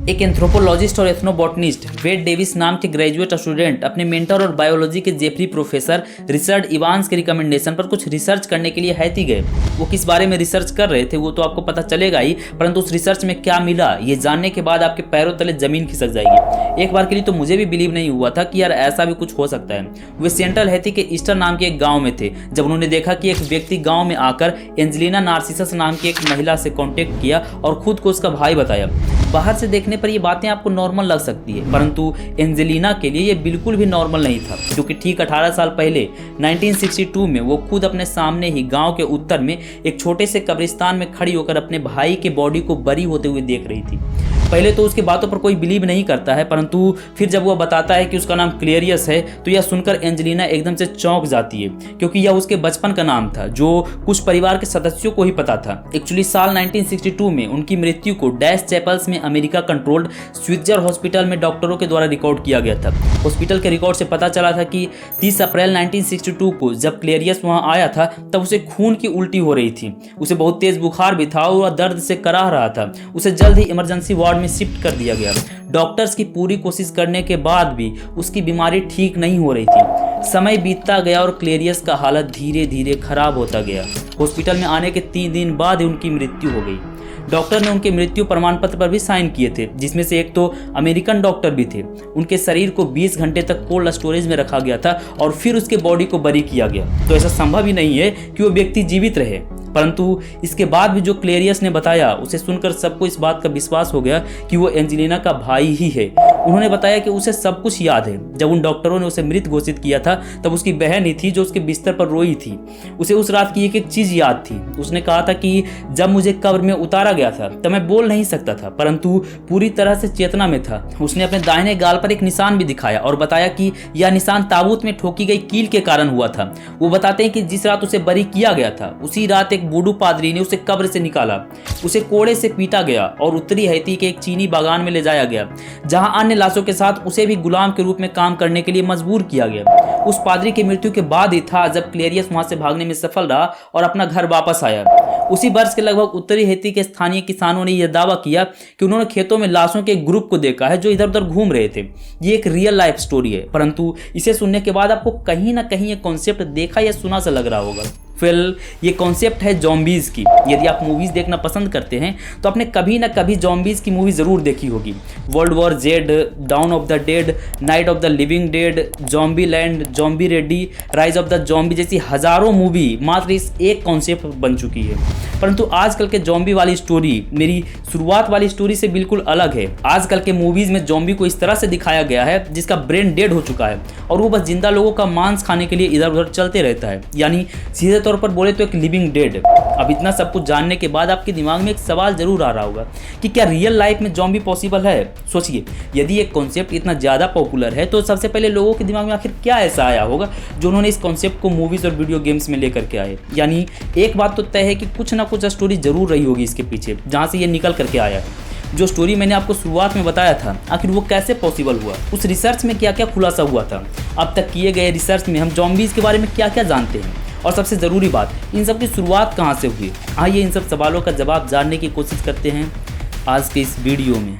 एक एंथ्रोपोलॉजिस्ट और एथनोबॉटनिस्ट वेड डेविस नाम के ग्रेजुएट स्टूडेंट अपने मेंटर और बायोलॉजी के जेफरी प्रोफेसर रिचर्ड इवांस के रिकमेंडेशन पर कुछ रिसर्च करने के लिए हैती गए। वो किस बारे में रिसर्च कर रहे थे वो तो आपको पता चलेगा ही, परंतु उस रिसर्च में क्या मिला ये जानने के बाद आपके पैरों तले जमीन खिसक जाएगी। एक बार के लिए तो मुझे भी बिलीव नहीं हुआ था कि यार ऐसा भी कुछ हो सकता है। वे सेंट्रल हैती के ईस्टर नाम के एक गाँव में थे जब उन्होंने देखा कि एक व्यक्ति गाँव में आकर एंजेलिना नार्सिसस नाम की एक महिला से कॉन्टेक्ट किया और खुद को उसका भाई बताया। बाहर से देखने पर ये बातें आपको नॉर्मल लग सकती है, परंतु एंजेलिना के लिए ये बिल्कुल भी नॉर्मल नहीं था, क्योंकि ठीक 18 साल पहले 1962 में वो खुद अपने सामने ही गांव के उत्तर में एक छोटे से कब्रिस्तान में खड़ी होकर अपने भाई के बॉडी को बरी होते हुए देख रही थी। पहले तो उसकी बातों पर कोई बिलीव नहीं करता है, परंतु फिर जब वह बताता है कि उसका नाम क्लेरियस है तो यह सुनकर एंजेलिना एकदम से चौंक जाती है, क्योंकि यह उसके बचपन का नाम था जो कुछ परिवार के सदस्यों को ही पता था। एक्चुअली साल 1962 में उनकी मृत्यु को डैश चैपल्स में अमेरिका कंट्रोल्ड स्विट्जर हॉस्पिटल में डॉक्टरों के द्वारा रिकॉर्ड किया गया था। हॉस्पिटल के रिकॉर्ड से पता चला था कि 30 अप्रैल 1962 को जब क्लेरियस वहां आया था तब उसे खून की उल्टी हो रही थी, उसे बहुत तेज बुखार भी था और वह दर्द से कराह रहा था। उसे जल्द ही इमरजेंसी वार्ड में शिफ्ट कर दिया गया। डॉक्टर्स की पूरी कोशिश करने के बाद भी उसकी बीमारी ठीक नहीं हो रही थी। समय बीतता गया और क्लेरियस का हालत धीरे धीरे खराब होता गया। हॉस्पिटल में आने के 3 दिन बाद ही उनकी मृत्यु हो गई। डॉक्टर ने उनके मृत्यु प्रमाण पत्र पर भी साइन किए थे, जिसमें से एक तो अमेरिकन डॉक्टर भी थे। उनके शरीर को 20 घंटे तक कोल्ड स्टोरेज में रखा गया था और फिर उसके बॉडी को बरी किया गया। तो ऐसा संभव ही नहीं है कि वो व्यक्ति जीवित रहे। परंतु इसके बाद भी जो क्लेरियस ने बताया उसे सुनकर सबको इस बात का विश्वास हो गया कि वो एंजेलिना का भाई ही है। उन्होंने बताया कि उसे सब कुछ याद है। जब उन डॉक्टरों ने उसे मृत घोषित किया था तब उसकी बहन ही थी जो उसके बिस्तर पर रोई थी। उसे उस रात की एक एक चीज याद थी। उसने कहा था कि जब मुझे कब्र में उतारा गया था तब मैं बोल नहीं सकता था, परंतु पूरी तरह से चेतना में था। उसने अपने दाहिने गाल पर एक निशान भी दिखाया और बताया कि यह निशान ताबूत में ठोकी गई कील के कारण हुआ था। वो बताते हैं कि जिस रात उसे बरी किया गया था उसी रात एक बूढ़ू पादरी ने उसे कब्र से निकाला। उसे कोड़े से पीटा गया और उत्तरी हैती के एक चीनी बागान में ले जाया गया, जहां अन्य लाशों के साथ उसे भी गुलाम के रूप में काम करने के लिए मजबूर किया गया। उस पादरी की मृत्यु के बाद ही था जब क्लेरियस वहां से भागने में सफल रहा और अपना घर वापस आया। उसी वर्ष के लगभग उत्तरी हैती के स्थानीय किसानों ने यह दावा किया कि उन्होंने खेतों में लाशों के एक ग्रुप को देखा है जो इधर उधर घूम रहे थे। ये एक रियल लाइफ स्टोरी है, परंतु इसे सुनने के बाद आपको कहीं ना कहीं ये कॉन्सेप्ट देखा या सुना सा लग रहा होगा। ये कॉन्सेप्ट है जॉम्बीज की। यदि आप मूवीज देखना पसंद करते हैं तो आपने कभी ना कभी जॉम्बीज की मूवी जरूर देखी होगी। World war Z, down of the dead, night of the living dead, zombie land, zombie ready, rise of the zombie जैसी हजारों मूवी मात्र इस एक कॉन्सेप्ट बन चुकी है। परंतु आजकल के जॉम्बी वाली स्टोरी मेरी शुरुआत वाली स्टोरी से बिल्कुल अलग है। आजकल के मूवीज में जॉम्बी को इस तरह से दिखाया गया है जिसका ब्रेन डेड हो चुका है और वो बस जिंदा लोगों का मांस खाने के लिए इधर उधर चलते रहता है, यानी सीधे तौर पर बोले तो एक लिविंग डेड। अब इतना सब कुछ जानने के बाद आपके दिमाग में एक सवाल जरूर आ रहा होगा कि क्या रियल लाइफ में जॉम्बी पॉसिबल है। सोचिए, यदि एक कॉन्सेप्ट इतना ज्यादा पॉपुलर है तो सबसे पहले लोगों के दिमाग में आखिर क्या ऐसा आया होगा जो उन्होंने इस कॉन्सेप्ट को मूवीज और वीडियो गेम्स में लेकर के आए। यानी एक बात तो तय है कि कुछ ना कुछ स्टोरी जरूर रही होगी इसके पीछे जहां से ये निकल करके आया है। जो स्टोरी मैंने आपको शुरुआत में बताया था आखिर वो कैसे पॉसिबल हुआ, उस रिसर्च में क्या क्या खुलासा हुआ था, अब तक किए गए रिसर्च में हम जॉम्बीज के बारे में क्या क्या जानते हैं, और सबसे ज़रूरी बात, इन सब की शुरुआत कहाँ से हुई। आइए इन सब सवालों का जवाब जानने की कोशिश करते हैं आज के इस वीडियो में।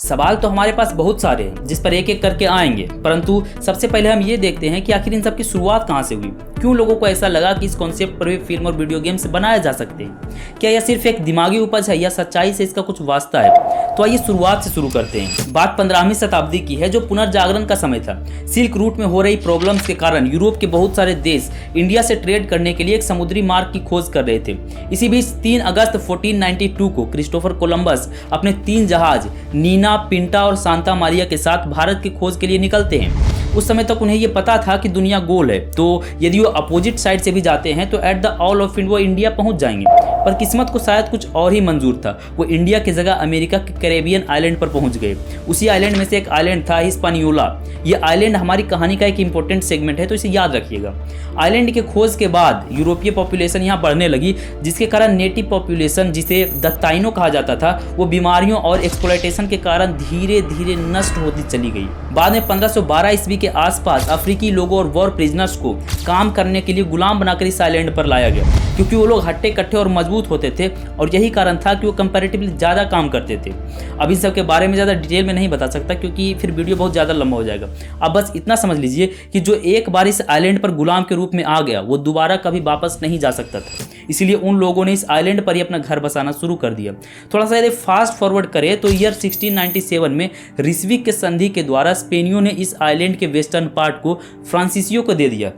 सवाल तो हमारे पास बहुत सारे हैं जिस पर एक एक करके आएंगे, परंतु सबसे पहले हम ये देखते हैं कि आखिर इन सब की शुरुआत कहाँ से हुई। क्यों लोगों को ऐसा लगा कि इस कॉन्सेप्ट पर भी फिल्म और वीडियो गेम्स बनाए जा सकते हैं। क्या यह सिर्फ एक दिमागी उपज है या सच्चाई से इसका कुछ वास्ता है। तो आइए शुरुआत से शुरू करते हैं। बात 15वीं शताब्दी की है जो पुनर्जागरण का समय था। सिल्क रूट में हो रही प्रॉब्लम्स के कारण यूरोप के बहुत सारे देश इंडिया से ट्रेड करने के लिए एक समुद्री मार्ग की खोज कर रहे थे। इसी बीच 3 अगस्त 1492 को क्रिस्टोफर कोलंबस अपने 3 जहाज नीना, पिंटा और सांता मारिया के साथ भारत की खोज के लिए निकलते हैं। उस समय तक उन्हें यह पता था कि दुनिया गोल है, तो यदि वो अपोजिट साइड से भी जाते हैं तो at the all of end वो इंडिया पहुंच जाएंगे। पर किस्मत को शायद कुछ और ही मंजूर था। वो इंडिया की जगह अमेरिका के कैरेबियन आइलैंड पर पहुंच गए। उसी आइलैंड में से एक आइलैंड था हिस्पानियोला। ये आइलैंड हमारी कहानी का एक इंपॉर्टेंट सेगमेंट है, तो इसे याद रखिएगा। आइलैंड की खोज के बाद यूरोपीय पॉपुलेशन यहाँ बढ़ने लगी, जिसके कारण नेटिव पॉपुलेशन, जिसे द ताइनो कहा जाता था, वो बीमारियों और एक्सप्लॉयटेशन के कारण धीरे धीरे नष्ट होती चली गई। बाद में 1512 ईस्वी के आसपास अफ्रीकी लोगों और वॉर प्रिजनर्स को काम करने के लिए गुलाम बनाकर इस आइलैंड पर लाया गया, क्योंकि वो लोग हट्टे कट्टे और मजबूत होते थे और यही कारण था कि वो कंपैरेटिवली ज़्यादा काम करते थे। अब इन सब के बारे में ज़्यादा डिटेल में नहीं बता सकता क्योंकि फिर वीडियो बहुत ज़्यादा लंबा हो जाएगा। अब बस इतना समझ लीजिए कि जो एक बार इस आइलैंड पर गुलाम के रूप में आ गया वो दोबारा कभी वापस नहीं जा सकता था। इसीलिए उन लोगों ने इस आइलैंड पर ही अपना घर बसाना शुरू कर दिया। थोड़ा सा यदि फास्ट फॉरवर्ड करें तो ईयर 1697 में रिस्विक के संधि के द्वारा स्पेनियों ने इस आइलैंड के वेस्टर्न पार्ट को फ्रांसीसियों को दे दिया,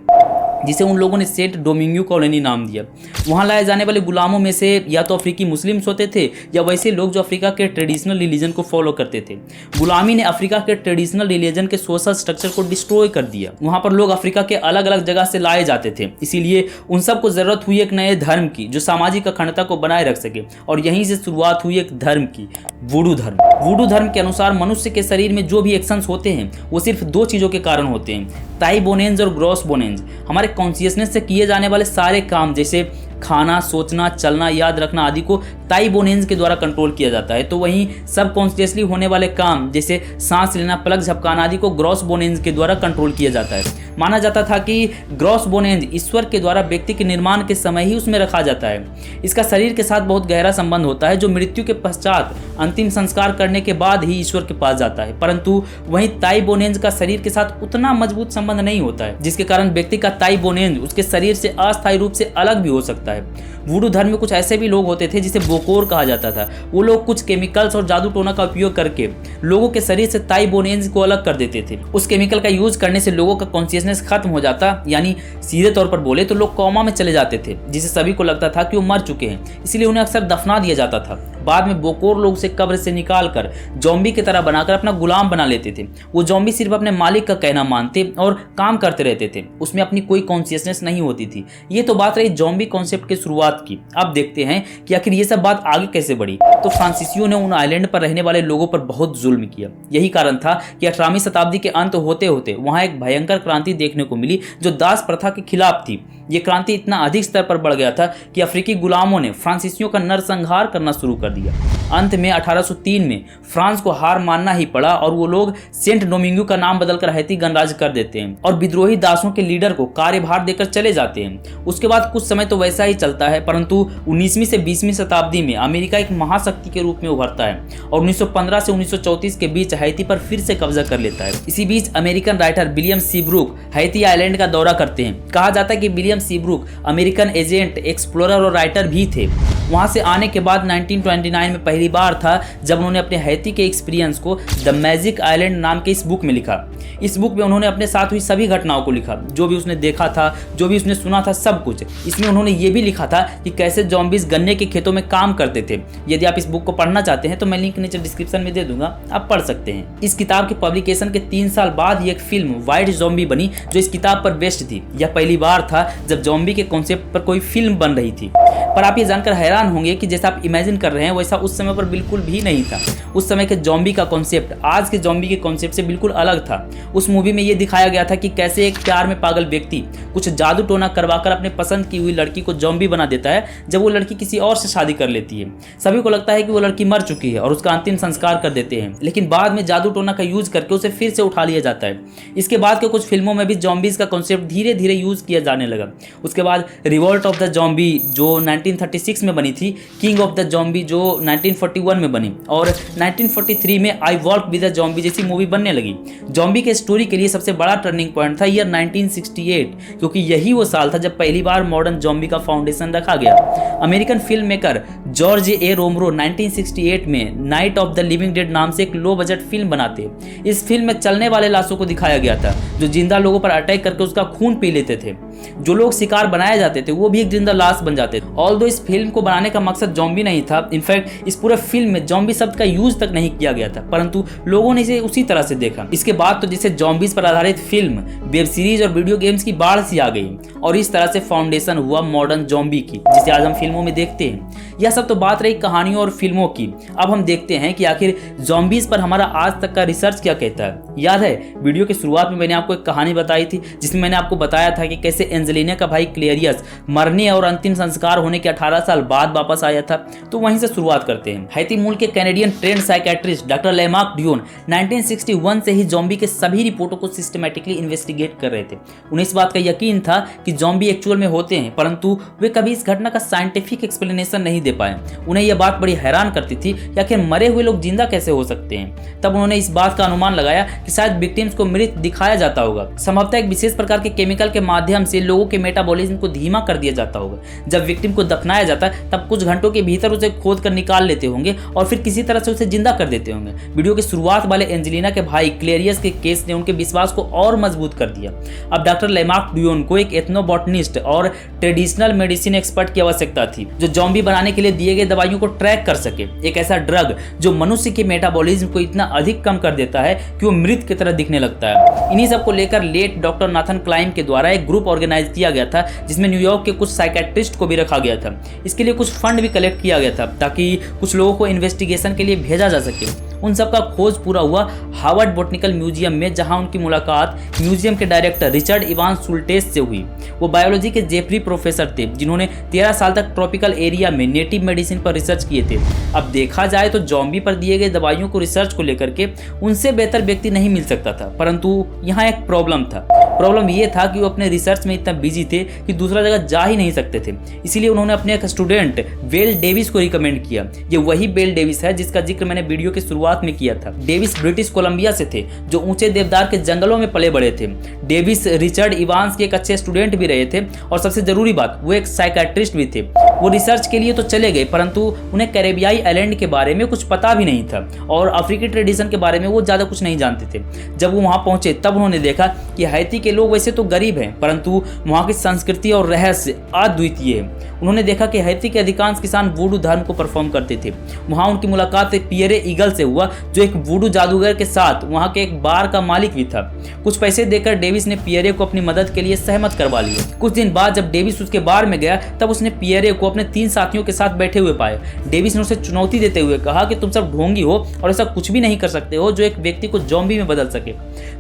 जिसे उन लोगों ने सेंट डोमिंगो कॉलोनी नाम दिया। वहाँ लाए जाने वाले गुलामों में से या तो अफ्रीकी मुस्लिम्स होते थे या वैसे लोग जो अफ्रीका के ट्रेडिशनल रिलीजन को फॉलो करते थे। गुलामी ने अफ्रीका के ट्रेडिशनल रिलीजन के सोशल स्ट्रक्चर को डिस्ट्रॉय कर दिया। वहाँ पर लोग अफ्रीका के अलग अलग जगह से लाए जाते थे, इसीलिए उन सबको जरूरत हुई एक नए धर्म की जो सामाजिक अखंडता को बनाए रख सके, और यहीं से शुरुआत हुई एक धर्म की, वुडू धर्म। वुडू धर्म के अनुसार मनुष्य के शरीर में जो भी एक्शंस होते हैं वो सिर्फ दो चीज़ों के कारण होते हैं, ताई बोनेंज और ग्रॉस बोनेंज। हमारे कॉन्शियसनेस से किए जाने वाले सारे काम जैसे खाना, सोचना, चलना, याद रखना आदि को ताई बोनेंज के द्वारा कंट्रोल किया जाता है, तो वहीं सब कॉन्शियसली होने वाले काम जैसे सांस लेना, पलक झपकाना आदि को ग्रॉस बोनेंज के द्वारा कंट्रोल किया जाता है। माना जाता था कि ग्रॉस बोनेंज ईश्वर के द्वारा व्यक्ति के निर्माण के समय ही उसमें रखा जाता है। इसका शरीर के साथ बहुत गहरा संबंध होता है जो मृत्यु के पश्चात अंतिम संस्कार करने के बाद ही ईश्वर के पास जाता है, परंतु वहीं ताई बोनेंज का शरीर के साथ उतना मजबूत संबंध नहीं होता है, जिसके कारण व्यक्ति का ताई बोनेंज उसके शरीर से अस्थायी रूप से अलग भी हो सकता है। वुडू धर्म में कुछ ऐसे भी लोग होते थे जिसे बोकोर कहा जाता था। वो लोग कुछ केमिकल्स और जादू टोना का उपयोग करके लोगों के शरीर से ताई बोनेंज को अलग कर देते थे। उस केमिकल का यूज करने से लोगों का कॉन्शियसनेस खत्म हो जाता, यानी सीधे तौर पर बोले तो लोग कोमा में चले जाते थे, जिससे सभी को लगता था कि वो मर चुके हैं, इसलिए उन्हें अक्सर दफना दिया जाता था। बाद में बोकोर लोग उसे कब्र से निकालकर जॉम्बी की तरह बनाकर अपना गुलाम बना लेते थे। वो जॉम्बी सिर्फ अपने मालिक का कहना मानते और काम करते रहते थे, उसमें अपनी कोई कॉन्शियसनेस नहीं होती थी। ये तो बात रही जॉम्बी कॉन्सेप्ट की शुरुआत की। अब देखते हैं कि आखिर ये सब बात आगे कैसे बढ़ी। तो फ्रांसीसियों ने उन आइलैंड पर रहने वाले लोगों पर बहुत जुल्म किया। यही कारण था कि 18वीं शताब्दी के अंत होते होते वहां एक भयंकर क्रांति देखने को मिली जो दास प्रथा के खिलाफ थी। ये क्रांति इतना अधिक स्तर पर बढ़ गया था कि अफ्रीकी गुलामों ने फ्रांसीसियों का नरसंहार करना शुरू कर दिया। अंत में 1803 में फ्रांस को हार मानना ही पड़ा और वो लोग सेंट डोमिंगो का नाम बदलकर हैती गणराज्य कर देते हैं और विद्रोही दासों के लीडर को कार्यभार देकर चले जाते हैं। उसके बाद कुछ समय तो वैसा ही चलता है, परंतु 19वीं से 20वीं शताब्दी में अमेरिका एक महाशक्ति के रूप में उभरता है और 1915 से 1934 के बीच हैती पर फिर से कब्जा कर लेता है। इसी बीच American writer William Seabrook Haiti island का दौरा करते हैं। कहा जाता है कि William Seabrook American agent, explorer और राइटर भी थे। वहां से आने के बाद 1929 में पहली बार था जब उन्होंने अपने हैती के एक्सपीरियंस को द मैजिक आइलैंड नाम के इस बुक में लिखा। इस बुक में उन्होंने अपने साथ हुई सभी घटनाओं को लिखा, जो भी उसने देखा था, जो भी उसने सुना था, सब कुछ। इसमें उन्होंने ये भी लिखा था कि कैसे जॉम्बीज गन्ने के खेतों में काम करते थे। यदि आप इस बुक को पढ़ना चाहते हैं तो मैं लिंक नीचे डिस्क्रिप्शन में दे दूंगा, आप पढ़ सकते हैं। इस किताब के पब्लिकेशन के 3 साल बाद ही एक फिल्म व्हाइट जॉम्बी बनी जो इस किताब पर बेस्ड थी। यह पहली बार था जब जॉम्बी के कॉन्सेप्ट पर कोई फिल्म बन रही थी। पर आप ये जानकर हैरान होंगे कि जैसा आप इमेजिन कर रहे हैं वैसा उस समय पर बिल्कुल भी नहीं था। उस समय के जॉम्बी का कॉन्सेप्ट आज के जॉम्बी के कॉन्सेप्ट से बिल्कुल अलग था। उस मूवी में ये दिखाया गया था कि कैसे एक प्यार में पागल व्यक्ति कुछ जादू टोना करवाकर अपने पसंद की हुई लड़की को जॉम्बी बना देता है जब वो लड़की किसी और से शादी कर लेती है। सभी को लगता है कि वो लड़की मर चुकी है और उसका अंतिम संस्कार कर देते हैं, लेकिन बाद में जादू टोना का यूज करके उसे फिर से उठा लिया जाता है। इसके बाद के कुछ फिल्मों में भी जॉम्बीज का कॉन्सेप्ट धीरे धीरे यूज किया जाने लगा। उसके बाद रिवॉल्ट ऑफ द जॉम्बी जो 1936 में बनी थी, किंग ऑफ द जॉम्बी जो 1941 में बनी और 1943 में I walk with the zombie जैसी मूवी बनने लगी। जॉम्बी के स्टोरी के लिए सबसे बड़ा टर्निंग पॉइंट था ईयर 1968, क्योंकि यही वो साल था जब पहली बार मॉडर्न जॉम्बी का फाउंडेशन रखा गया। American film maker George A Romero 1968 में night of the living dead नाम से एक लो बजट फिल्म बनाते। इस फिल्म में चलने वाले लाशों को दिखाया गया था जो जिंदा लोगों पर अटैक करके उसका खून पी लेते थे। जो लोग शिकार बनाए जाते थे वो भी एक जिंदा लाश बन जाते थे। ऑल्दो इस फिल्म को बनाने का मकसद जॉम्बी नहीं था, इनफैक्ट इस पूरे फिल्म में जॉम्बी शब्द का यूज तक नहीं किया गया था, परंतु लोगों ने इसे उसी तरह से देखा। इसके बाद तो जैसे जॉम्बीज पर आधारित फिल्म, वेब सीरीज और वीडियो गेम्स की बाढ़ सी आ गई और इस तरह से फाउंडेशन हुआ मॉडर्न जॉम्बी की, जिसे आज हम फिल्मों में देखते हैं। यह सब तो बात रही कहानियों और फिल्मों की। अब हम देखते हैं कि आखिर जॉम्बीज पर हमारा आज तक का रिसर्च क्या कहता है। याद है वीडियो की शुरुआत में मैंने आपको एक कहानी बताई थी जिसमें मैंने आपको बताया था कि कैसे एंजेलिना का भाई क्लेरियस मरने और अंतिम संस्कार होने के 18 साल बाद वापस आया था। तो वहीं से शुरुआत करते हैं। हैती मूल के Canadian trend psychiatrist doctor Lamarck dune 1961 से ही जॉम्बी के सभी रिपोर्टों को सिस्टमैटिकली इन्वेस्टिगेट कर रहे थे। उन्हें इस बात का यकीन था कि जॉम्बी एक्चुअल में होते हैं, परंतु वे कभी इस घटना का साइंटिफिक एक्सप्लेनेशन नहीं दे पाए। उन्हें यह बात बड़ी हैरान करती थी कि आखिर मरे हुए लोग जिंदा कैसे हो सकते हैं। तब उन्होंने इस बात का अनुमान लगाया कि शायद विक्टिम्स को मृत दिखाया जाता होगा। संभवतः एक विशेष प्रकार के केमिकल के माध्यम से लोगों के मेटाबॉलिज्म को धीमा कर दिया जाता होगा। जब विक्टिम को दफनाया जाता है तब कुछ घंटों के भीतर उसे खोद कर निकाल लेते होंगे और फिर किसी तरह से उसे जिंदा कर देते होंगे। वीडियो के शुरुआत वाले एंजेलिना के भाई क्लेरियस के केस ने उनके विश्वास को और मजबूत कर दिया। अब डॉक्टर लेमार्क ड्यून को एक एथनोबॉटनिस्ट और ट्रेडिशनल मेडिसिन एक्सपर्ट की आवश्यकता थी जो जॉम्बी बनाने के लिए दिए गए दवाइयों को ट्रैक कर सके। एक ऐसा ड्रग जो मनुष्य के मेटाबॉलिज्म को इतना अधिक कम कर देता है कि वो मृत की तरह दिखने लगता है। इन्हीं सब को लेकर लेट डॉक्टर नाथन क्लाइम के द्वारा एक ग्रुप ऑर्गेनाइज किया गया था जिसमें न्यूयॉर्क के कुछ साइकेट्रिस्ट को भी रखा गया था। इसके लिए कुछ फंड भी कलेक्ट किया गया था ताकि कुछ लोगों को इन्वेस्टिगेशन के लिए भेजा जा सके। उन सब का खोज पूरा हुआ हार्वर्ड बॉटनिकल म्यूजियम में, जहां उनकी मुलाकात म्यूजियम के डायरेक्टर रिचर्ड इवांस शुल्टेस से हुई। वो बायोलॉजी के जेफरी प्रोफेसर थे जिन्होंने 13 साल तक ट्रॉपिकल एरिया में नेटिव मेडिसिन पर रिसर्च किए थे। अब देखा जाए तो जॉम्बी पर दिए गए दवाइयों को रिसर्च को लेकर के उनसे बेहतर व्यक्ति नहीं मिल सकता था, परंतु यहाँ एक प्रॉब्लम था। प्रॉब्लम ये था कि वो अपने रिसर्च में इतना बिजी थे कि दूसरा जगह जा ही नहीं सकते थे। इसीलिए उन्होंने अपने एक स्टूडेंट वेल डेविस को रिकमेंड किया। ये वही वेल डेविस है जिसका जिक्र मैंने वीडियो के शुरुआत में किया था। डेविस ब्रिटिश कोलंबिया से थे जो ऊंचे देवदार के जंगलों में पले बड़े थे। डेविस रिचर्ड इवांस के एक अच्छे स्टूडेंट भी रहे थे और सबसे जरूरी बात, वो एक साइकेट्रिस्ट भी थे। वो रिसर्च के लिए तो चले गए, परंतु उन्हें कैरेबियाई आइलैंड के बारे में कुछ पता भी नहीं था और अफ्रीकी ट्रेडिशन के बारे में वो ज्यादा कुछ नहीं जानते थे। जब वो वहां पहुंचे तब उन्होंने देखा कि हैती के लोग वैसे तो गरीब हैं, परंतु वहां की संस्कृति और रहस्य अद्वितीय है। उन्होंने देखा कि हैती के अधिकांश किसान वुडू धर्म को परफॉर्म करते थे। वहां उनकी मुलाकात एक पियरे ईगल से हुआ जो एक वुडू जादूगर के साथ वहां के एक बार का मालिक भी था। कुछ पैसे देकर डेविस ने पियरे को अपनी मदद के लिए सहमत करवा लिया। कुछ दिन बाद जब डेविस उसके बार में गया तब उसने पियरे को अपने 3 साथियों के साथ बैठे हुए पाए। डेविस ने उसे चुनौती देते हुए कहा कि तुम सब ढोंगी हो और ऐसा कुछ भी नहीं कर सकते हो जो एक व्यक्ति को जॉम्बी में बदल सके।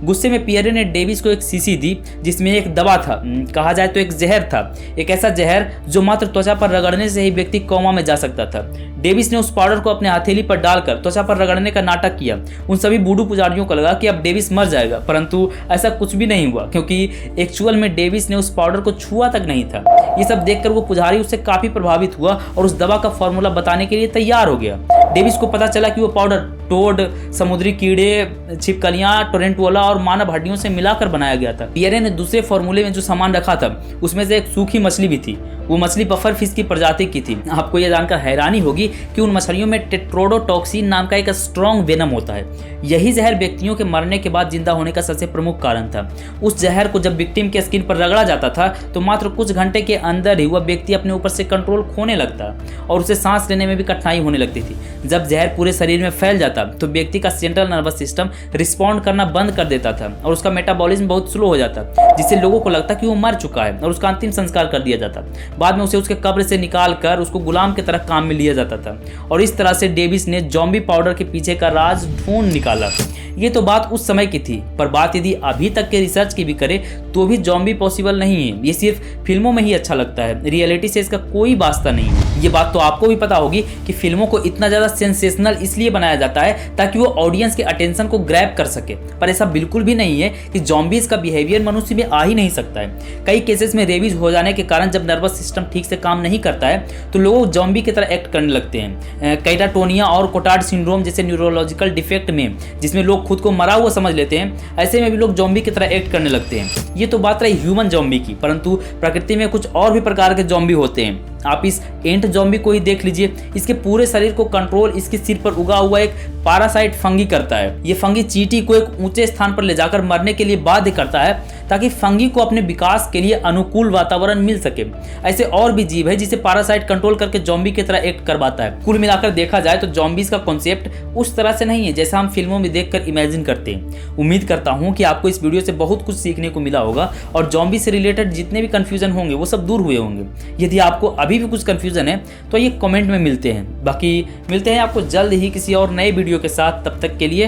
गुस्से में पियरे ने डेविस को एक शीशी दी जिसमें एक दवा था, कहा जाए तो एक जहर था, एक ऐसा जहर जो मात्र त्वचा पर रगड़ने से ही व्यक्ति कोमा में जा सकता था। डेविस ने उस पाउडर को अपने हथेली पर डालकर त्वचा पर रगड़ने का नाटक किया। उन सभी बूढ़ू पुजारियों को लगा कि अब डेविस मर जाएगा, परंतु ऐसा कुछ भी नहीं हुआ क्योंकि एक्चुअल में डेविस ने उस पाउडर को छुआ तक नहीं था। ये सब देखकर वो पुजारी उससे काफी प्रभावित हुआ और उस दवा का फॉर्मूला बताने के लिए तैयार हो गया। डेविस को पता चला कि वो पाउडर टोड, समुद्री कीड़े, छिपकलियां, टोरेंटुला और मानव हड्डियों से मिलाकर बनाया गया था। पियरे ने दूसरे फॉर्मूले में जो सामान रखा था उसमें से एक सूखी मछली भी थी। वो मछली बफर फिश की प्रजाति की थी। आपको यह जानकर हैरानी होगी कि उन मछलियों में टेट्रोडोटॉक्सिन नाम का एक स्ट्रॉन्ग वेनम होता है। यही जहर व्यक्तियों के मरने के बाद जिंदा होने का सबसे प्रमुख कारण था। उस जहर को जब विक्टिम के स्किन पर रगड़ा जाता था तो मात्र कुछ घंटे के अंदर ही वह व्यक्ति अपने ऊपर से कंट्रोल खोने लगता और उसे सांस लेने में भी कठिनाई होने लगती थी। जब जहर पूरे शरीर में फैल जाता तो व्यक्ति का सेंट्रल नर्वस सिस्टम रिस्पॉन्ड करना बंद कर देता था और उसका मेटाबॉलिज्म बहुत स्लो हो जाता, जिससे लोगों को लगता कि वो मर चुका है और उसका अंतिम संस्कार कर दिया जाता। बाद में उसे उसके कब्र से निकाल कर उसको गुलाम की तरह काम में लिया जाता था। और इस तरह से डेविस ने जॉम्बी पाउडर के पीछे का राज ढूंढ निकाला। ये तो बात उस समय की थी, पर बात यदि अभी तक के रिसर्च की भी करे तो भी जॉम्बी पॉसिबल नहीं है। ये सिर्फ फिल्मों में ही अच्छा लगता है, रियलिटी से इसका कोई वास्ता नहीं है। ये बात तो आपको भी पता होगी कि फिल्मों को इतना ज्यादा सेंसेशनल इसलिए बनाया जाता है ताकि वो ऑडियंस के अटेंशन को ग्रैब कर सके, पर ऐसा बिल्कुल भी नहीं है कि जॉम्बीज का बिहेवियर मनुष्य में आ ही नहीं सकता है। कई केसेस में रेबीज हो जाने के कारण जब नर्वस सिस्टम ठीक से काम नहीं करता है तो लोग जॉम्बी की तरह एक्ट करने लगते हैं। कैटाटोनिया और कोटार्ड सिंड्रोम जैसे न्यूरोलॉजिकल डिफेक्ट में, जिसमें लोग खुद को मरा हुआ समझ लेते हैं, ऐसे में भी लोग जॉम्बी की तरह एक्ट करने लगते हैं। ये तो बात रही ह्यूमन जॉम्बी की, परंतु प्रकृति में कुछ और भी प्रकार के जॉम्बी होते हैं। आप इस एंट जॉम्बी को ही देख लीजिए। इसके पूरे शरीर को कंट्रोल इसके सिर पर उगा हुआ एक पैरासाइट फंगी करता है। ये फंगी चींटी को एक ऊंचे स्थान पर ले जाकर मरने के लिए बाध्य करता है ताकि फंगी को अपने विकास के लिए अनुकूल वातावरण मिल सके। ऐसे और भी जीव है जिसे पैरासाइट कंट्रोल करके जॉम्बी की तरह एक्ट करवाता है। कुल मिलाकर देखा जाए तो जॉम्बीज का कॉन्सेप्ट उस तरह से नहीं है जैसा हम फिल्मों में देखकर इमेजिन करते हैं। उम्मीद करता हूं कि आपको इस वीडियो से बहुत कुछ सीखने को मिला होगा और जॉम्बी से रिलेटेड जितने भी कंफ्यूजन होंगे वो सब दूर हुए होंगे। यदि आपको अभी भी कुछ कंफ्यूजन है तो ये कमेंट में मिलते हैं। बाकी मिलते हैं आपको जल्द ही किसी और नए वीडियो के साथ। तब तक के लिए